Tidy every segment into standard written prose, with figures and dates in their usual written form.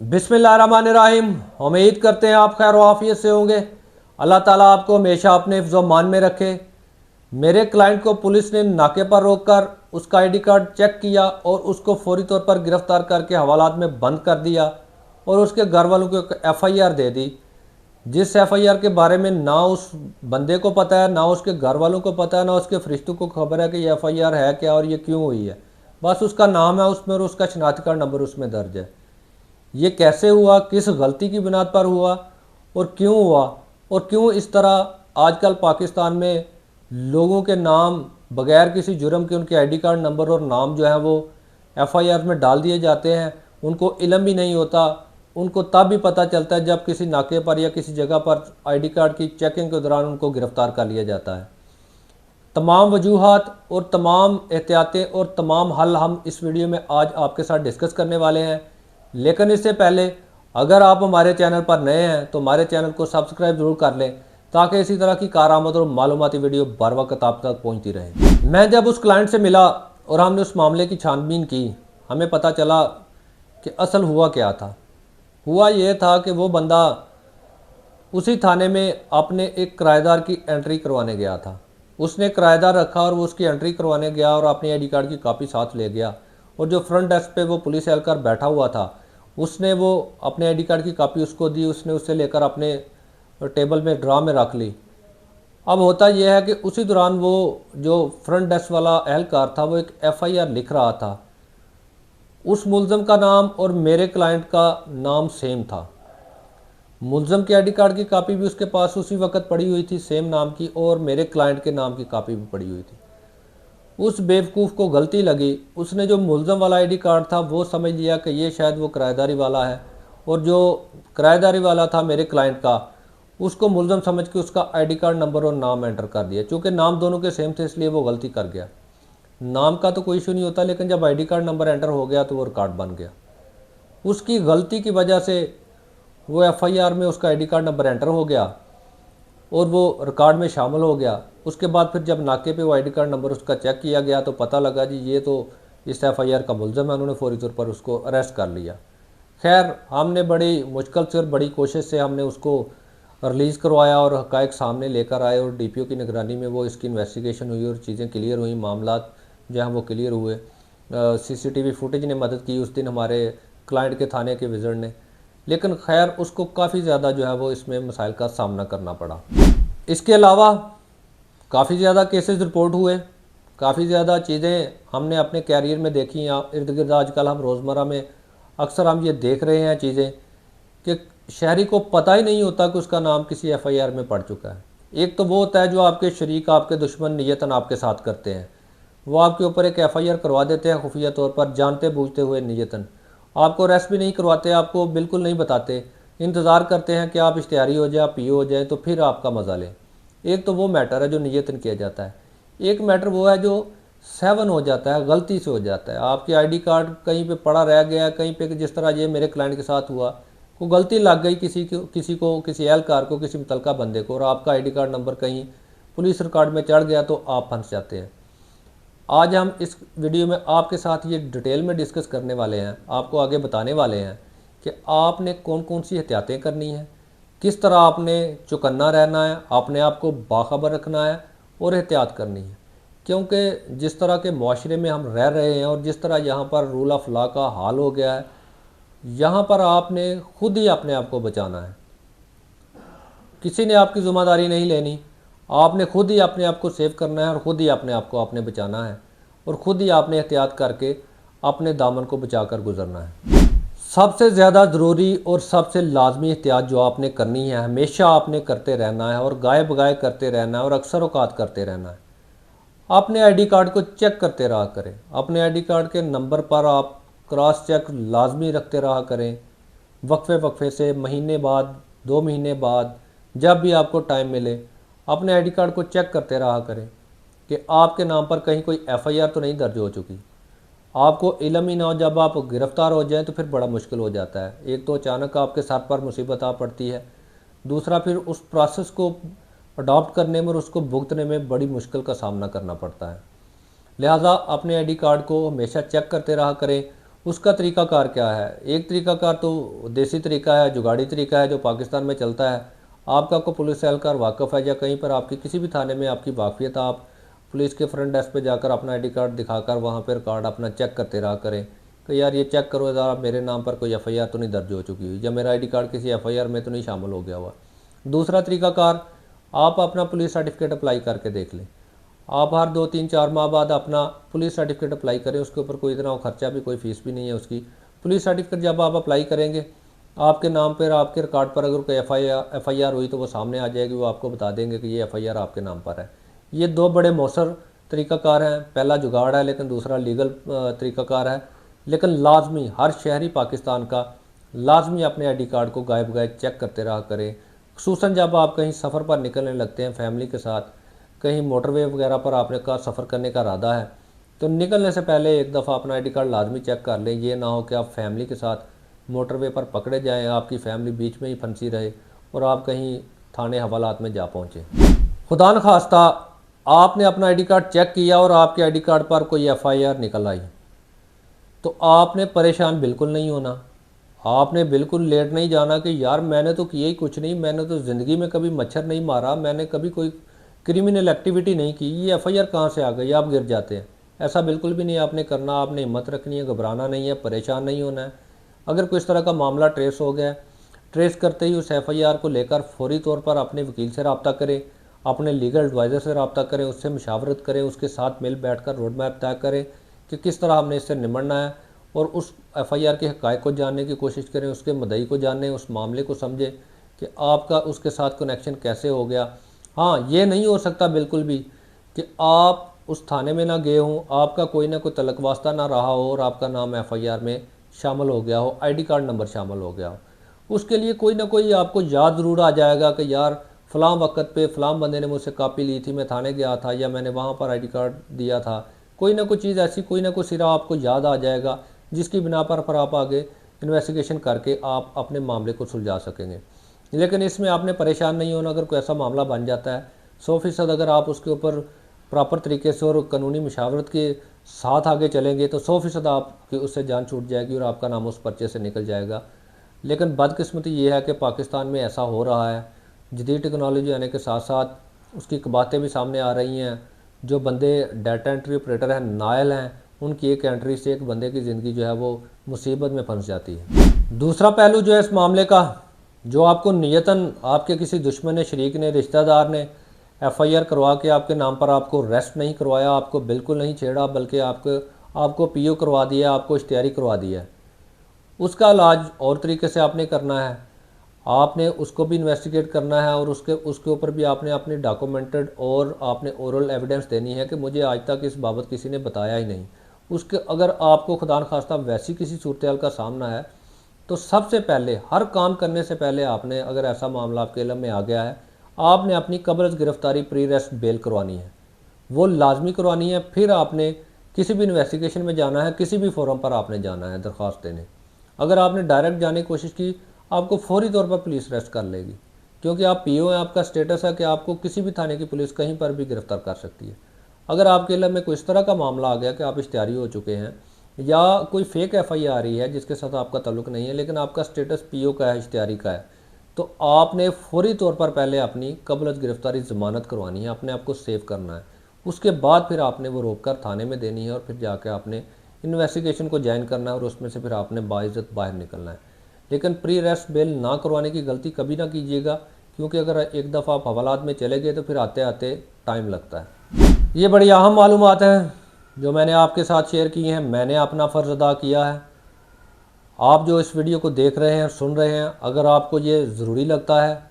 बिस्मिल्लाहिर्रहमानिर्रहीम। उम्मीद करते हैं आप खैर आफियत से होंगे। अल्लाह ताला आपको हमेशा अपने हिफ्ज़-ओ-मान में रखे। मेरे क्लाइंट को पुलिस ने नाके पर रोककर उसका आईडी कार्ड चेक किया और उसको फौरी तौर पर गिरफ़्तार करके हवालात में बंद कर दिया और उसके घर वालों को एक FIR दे दी, जिस FIR के बारे में ना उस बंदे को पता है, ना उसके घर वालों को पता है, ना उसके फरिश्तों को खबर है कि ये FIR है क्या और ये क्यों हुई है। बस उसका नाम है उसमें और उसका शनाख्ती कार्ड नंबर उसमें दर्ज है। ये कैसे हुआ, किस गलती की बुनियाद पर हुआ और क्यों हुआ, और क्यों इस तरह आजकल पाकिस्तान में लोगों के नाम बगैर किसी जुर्म के उनके आईडी कार्ड नंबर और नाम जो है वो FIR में डाल दिए जाते हैं। उनको इल्म भी नहीं होता। उनको तब भी पता चलता है जब किसी नाके पर या किसी जगह पर आईडी कार्ड की चेकिंग के दौरान उनको गिरफ़्तार कर लिया जाता है। तमाम वजूहात और तमाम एहतियातें और तमाम हल हम इस वीडियो में आज आपके साथ डिस्कस करने वाले हैं। लेकिन इससे पहले अगर आप हमारे चैनल पर नए हैं तो हमारे चैनल को सब्सक्राइब जरूर कर लें ताकि इसी तरह की कारआमद और मालूमाती वीडियो बर वक्त आप तक पहुंचती रहे। मैं जब उस क्लाइंट से मिला और हमने उस मामले की छानबीन की, हमें पता चला कि असल हुआ क्या था। हुआ ये था कि वो बंदा उसी थाने में अपने एक किराएदार की एंट्री करवाने गया था। उसने किराएदार रखा और वो उसकी एंट्री करवाने गया और अपनी आईडी कार्ड की कॉपी साथ ले गया, और जो फ्रंट डेस्क पे वो पुलिस एहलकार बैठा हुआ था उसने वो अपने आईडी कार्ड की कॉपी उसको दी। उसने उससे लेकर अपने टेबल में ड्रा में रख ली। अब होता यह है कि उसी दौरान वो जो फ्रंट डेस्क वाला एहलकार था वो एक FIR लिख रहा था। उस मुलज़म का नाम और मेरे क्लाइंट का नाम सेम था। मुलज़म के आईडी कार्ड की कॉपी भी उसके पास उसी वक्त पड़ी हुई थी सेम नाम की, और मेरे क्लाइंट के नाम की कॉपी भी पड़ी हुई थी। उस बेवकूफ़ को गलती लगी, उसने जो मुलज़म वाला आईडी कार्ड था वो समझ लिया कि ये शायद वो किराएदारी वाला है, और जो किराएदारी वाला था मेरे क्लाइंट का उसको मुलज़म समझ के उसका आईडी कार्ड नंबर और नाम एंटर कर दिया। चूँकि नाम दोनों के सेम थे इसलिए वो गलती कर गया। नाम का तो कोई इशू नहीं होता, लेकिन जब आईडी कार्ड नंबर एंटर हो गया तो वो रिकॉर्ड बन गया। उसकी गलती की वजह से वो FIR में उसका आईडी कार्ड नंबर एंटर हो गया और वो रिकॉर्ड में शामिल हो गया। उसके बाद फिर जब नाके पे वो आईडी कार्ड नंबर उसका चेक किया गया तो पता लगा जी ये तो इस FIR का मुलज़म है। उन्होंने फौरी तौर पर उसको अरेस्ट कर लिया। खैर हमने बड़ी मुश्किल से और बड़ी कोशिश से हमने उसको रिलीज़ करवाया और हक़ाइक़ सामने लेकर आए, और DPO की निगरानी में वो इसकी इन्वेस्टिगेशन हुई और चीज़ें क्लियर हुई, मामलात जो हैं वो क्लियर हुए। CCTV फुटेज ने मदद की उस दिन हमारे क्लाइंट के थाने के विज़िट ने। लेकिन खैर उसको काफ़ी ज़्यादा जो है वो इसमें मसाइल का सामना करना पड़ा। इसके अलावा काफ़ी ज़्यादा केसेस रिपोर्ट हुए, काफ़ी ज़्यादा चीज़ें हमने अपने कैरियर में देखी। इर्द गिर्द आजकल हम रोज़मर्रा में अक्सर हम ये देख रहे हैं चीज़ें कि शहरी को पता ही नहीं होता कि उसका नाम किसी FIR में पड़ चुका है। एक तो वो होता है जो आपके शरीक, आपके दुश्मन नियतन आपके साथ करते हैं। वो आपके ऊपर एक FIR करवा देते हैं खुफिया तौर पर, जानते बूझते हुए नियतन। आपको अरेस्ट भी नहीं करवाते, आपको बिल्कुल नहीं बताते, इंतज़ार करते हैं कि आप इश्तिहारी हो जाए, आप PO हो जाए तो फिर आपका मज़ा लें। एक तो वो मैटर है जो नियतन किया जाता है। एक मैटर वो है जो सेवन हो जाता है, गलती से हो जाता है। आपकी आईडी कार्ड कहीं पे पड़ा रह गया, कहीं पे, जिस तरह ये मेरे क्लाइंट के साथ हुआ, को गलती लग गई किसी एहलकार को, किसी मुतलका बंदे को, और आपका आईडी कार्ड नंबर कहीं पुलिस रिकॉर्ड में चढ़ गया तो आप फंस जाते हैं। आज हम इस वीडियो में आपके साथ ये डिटेल में डिस्कस करने वाले हैं, आपको आगे बताने वाले हैं कि आपने कौन कौन सी एहतियातें करनी हैं, किस तरह आपने चौकन्ना रहना है, अपने आप को बाखबर रखना है और एहतियात करनी है। क्योंकि जिस तरह के माशरे में हम रह रहे हैं और जिस तरह यहाँ पर रूल ऑफ लॉ का हाल हो गया है, यहाँ पर आपने खुद ही अपने आप को बचाना है। किसी ने आपकी ज़िम्मेदारी नहीं लेनी, आपने खुद ही अपने आप को सेव करना है और ख़ुद ही अपने आप को आपने बचाना है, और ख़ुद ही आपने एहतियात करके अपने दामन को बचा कर गुजरना है। सबसे ज़्यादा ज़रूरी और सबसे लाजमी एहतियात जो आपने करनी है, हमेशा आपने करते रहना है और गाए बगाए करते रहना है और अक्सर औकात करते रहना है। अपने आईडी कार्ड को चेक करते रहा करें। अपने आईडी कार्ड के नंबर पर आप क्रॉस चेक लाजमी रखते रहा करें। वक्फे वक्फे से, महीने बाद, 2 महीने बाद, जब भी आपको टाइम मिले अपने आईडी कार्ड को चेक करते रहा करें कि आपके नाम पर कहीं कोई FIR तो नहीं दर्ज हो चुकी। आपको इल्म ही ना हो, जब आप गिरफ़्तार हो जाएं तो फिर बड़ा मुश्किल हो जाता है। एक तो अचानक आपके सर पर मुसीबत आ पड़ती है, दूसरा फिर उस प्रोसेस को अडॉप्ट करने में और उसको भुगतने में बड़ी मुश्किल का सामना करना पड़ता है। लिहाजा अपने आईडी कार्ड को हमेशा चेक करते रहा करें, उसका तरीक़ाकार क्या है। एक तरीक़ाकार तो देसी तरीका है, जुगाड़ी तरीका है जो पाकिस्तान में चलता है। आपका को पुलिस एहलकार वाकफ़ है या कहीं पर आपकी किसी भी थाने में आपकी वाकफियत, आप पुलिस के फ्रंट डेस्क पे जाकर अपना आईडी कार्ड दिखाकर वहाँ पर कार्ड अपना चेक करते रहा करें कि यार ये चेक करो ज़रा मेरे नाम पर कोई एफ़आईआर तो नहीं दर्ज हो चुकी हुई या मेरा आईडी कार्ड किसी एफ़आईआर में तो नहीं शामिल हो गया हुआ। दूसरा तरीक़ाकार, आप अपना पुलिस सर्टिफिकेट अप्लाई करके देख लें। आप हर 2-3-4 माह बाद अपना पुलिस सर्टिफिकेट अप्लाई करें, उसके ऊपर कोई इतना खर्चा भी, कोई फ़ीस भी नहीं है उसकी। पुलिस सर्टिफिकेट जब आप अप्लाई करेंगे, आपके नाम पर, आपके रिकॉर्ड पर अगर कोई एफ़आईआर हुई तो वो सामने आ जाएगी, वो आपको बता देंगे कि ये एफ़आईआर आपके नाम पर है। ये दो बड़े मौसर तरीक़ाकार हैं। पहला जुगाड़ है लेकिन दूसरा लीगल तरीक़ाकार है। लेकिन लाजमी हर शहरी पाकिस्तान का लाजमी अपने आईडी कार्ड को गायब बगैर चेक करते रहा करें। खुसूसन जब आप कहीं सफ़र पर निकलने लगते हैं फैमिली के साथ, कहीं मोटरवे वगैरह पर आपने का सफ़र करने का इरादा है, तो निकलने से पहले एक दफ़ा अपना आईडी कार्ड लाजमी चेक कर लें। ये ना हो कि आप फैमिली के साथ मोटरवे पर पकड़े जाएँ, आपकी फैमिली बीच में ही फंसी रहे और आप कहीं थाने हवालात में जा पहुँचे। खुदा न खास्ता आपने अपना आईडी कार्ड चेक किया और आपके आईडी कार्ड पर कोई एफ़आईआर निकल आई, तो आपने परेशान बिल्कुल नहीं होना। आपने बिल्कुल लेट नहीं जाना कि यार मैंने तो किया ही कुछ नहीं, मैंने तो ज़िंदगी में कभी मच्छर नहीं मारा, मैंने कभी कोई क्रिमिनल एक्टिविटी नहीं की, ये एफ़आईआर कहाँ से आ गई, आप गिर जाते हैं। ऐसा बिल्कुल भी नहीं आपने करना। आपने हिम्मत रखनी है, घबराना नहीं है, परेशान नहीं होना है। अगर कोई इस तरह का मामला ट्रेस हो गया, ट्रेस करते ही उस एफ़आईआर को लेकर फ़ौरी तौर पर अपने वकील से रब्ता करें, अपने लीगल एडवाइज़र से रब्ता करें, उससे मशावरत करें, उसके साथ मिल बैठ कर रोड मैप तय करें कि किस तरह हमने इससे निपटना है और उस एफ़आईआर के हक़ाइक़ को जानने की कोशिश करें, उसके मुद्दई को जानें, उस मामले को समझें कि आपका उसके साथ कनेक्शन कैसे हो गया। हाँ, ये नहीं हो सकता बिल्कुल भी कि आप उस थाने में ना गए हों, आपका कोई ना कोई तलक वास्ता ना रहा हो और आपका नाम एफ़आईआर में शामिल हो गया हो, आईडी कार्ड नंबर शामिल हो गया हो। उसके लिए कोई ना कोई आपको याद ज़रूर आ जाएगा कि यार फ़लाँ वक़्त पे फ़लाँ बंदे ने मुझसे कॉपी ली थी, मैं थाने गया था या मैंने वहाँ पर आईडी कार्ड दिया था। कोई ना कोई चीज़ ऐसी, कोई ना कोई सिरा आपको याद आ जाएगा जिसकी बिना पर आप आगे इन्वेस्टिगेशन करके आप अपने मामले को सुलझा सकेंगे। लेकिन इसमें आपने परेशान नहीं होना। अगर कोई ऐसा मामला बन जाता है 100% अगर आप उसके ऊपर प्रॉपर तरीके से और कानूनी मशावरत के साथ आगे चलेंगे तो 100% आपकी उससे जान छूट जाएगी और आपका नाम उस पर्चे से निकल जाएगा। लेकिन बदकिस्मती ये है कि पाकिस्तान में ऐसा हो रहा है। जदीद टेक्नोलॉजी आने के साथ साथ उसकी बातें भी सामने आ रही हैं। जो बंदे डाटा एंट्री ऑपरेटर हैं, नायल हैं, उनकी एक एंट्री से एक बंदे की ज़िंदगी जो है वो मुसीबत में फंस जाती है। दूसरा पहलू जो है इस मामले का, जो आपको नियतन आपके किसी दुश्मन ने, शरीक ने, रिश्तेदार ने एफ़आईआर करवा के आपके नाम पर आपको अरेस्ट नहीं करवाया, आपको बिल्कुल नहीं छेड़ा, बल्कि आपको पीओ करवा दिया, आपको इश्तिहारी करवा दिया, उसका इलाज और तरीके से आपने करना है। आपने उसको भी इन्वेस्टिगेट करना है और उसके ऊपर भी आपने अपनी डॉक्यूमेंटेड और आपने ओरल एविडेंस देनी है कि मुझे आज तक इस बाबत किसी ने बताया ही नहीं। उसके अगर आपको खुदा न खास्ता वैसी किसी सूरत हाल का सामना है तो सबसे पहले, हर काम करने से पहले आपने, अगर ऐसा मामला आपके इल्म में आ गया है, आपने अपनी कब्ल गिरफ्तारी प्री अरेस्ट बेल करवानी है, वो लाजमी करवानी है। फिर आपने किसी भी इन्वेस्टिगेशन में जाना है, किसी भी फोरम पर आपने जाना है दरख्वास्त देने। अगर आपने डायरेक्ट जाने की कोशिश की, आपको फौरी तौर पर पुलिस अरेस्ट कर लेगी, क्योंकि आप पीओ हैं, आपका स्टेटस है कि आपको किसी भी थाने की पुलिस कहीं पर भी गिरफ्तार कर सकती है। अगर आपके इल्म में कोई इस तरह का मामला आ गया कि आप इश्तिहारी हो चुके हैं या कोई फेक एफ़आईआर आ रही है जिसके साथ आपका ताल्लुक़ नहीं है लेकिन आपका स्टेटस पीओ का है, इश्तिहारी का है, तो आपने फौरी तौर पर पहले अपनी कब्ल गिरफ्तारी ज़मानत करवानी है, अपने आप को सेव करना है। उसके बाद फिर आपने वो रोक कर थाने में देनी है और फिर जाके आपने इन्वेस्टिगेशन को ज्वाइन करना है और उसमें से फिर आपने बाइज़्ज़त बाहर निकलना है। लेकिन प्री अरेस्ट बेल ना करवाने की गलती कभी ना कीजिएगा, क्योंकि अगर एक दफ़ा आप हवालात में चले गए तो फिर आते आते टाइम लगता है। ये बड़ी अहम मालूमात हैं जो मैंने आपके साथ शेयर की हैं। मैंने अपना फ़र्ज़ अदा किया है। आप जो इस वीडियो को देख रहे हैं, सुन रहे हैं, अगर आपको ये ज़रूरी लगता है,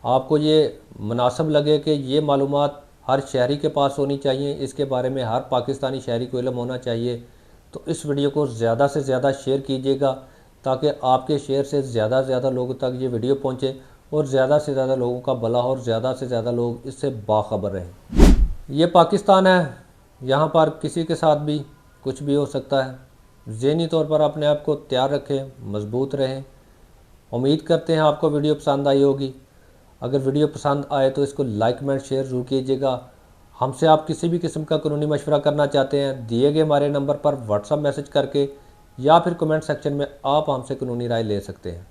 आपको ये मुनासिब लगे कि ये मालूमात हर शहरी के पास होनी चाहिए, इसके बारे में हर पाकिस्तानी शहरी को इल्म होना चाहिए, तो इस वीडियो को ज़्यादा से ज़्यादा शेयर कीजिएगा ताकि आपके शेयर से ज़्यादा लोगों तक ये वीडियो पहुँचे और ज़्यादा से ज़्यादा लोगों का भला और ज़्यादा से ज़्यादा लोग इससे बाखबर रहें। ये पाकिस्तान है, यहाँ पर किसी के साथ भी कुछ भी हो सकता है। ज़हनी तौर पर अपने आप को तैयार रखें, मजबूत रहें। उम्मीद करते हैं आपको वीडियो पसंद आई होगी। अगर वीडियो पसंद आए तो इसको लाइक कमेंट शेयर ज़रूर कीजिएगा। हमसे आप किसी भी किस्म का कानूनी मशवरा करना चाहते हैं, दिए गए हमारे नंबर पर व्हाट्सएप मैसेज करके या फिर कमेंट सेक्शन में आप हमसे कानूनी राय ले सकते हैं।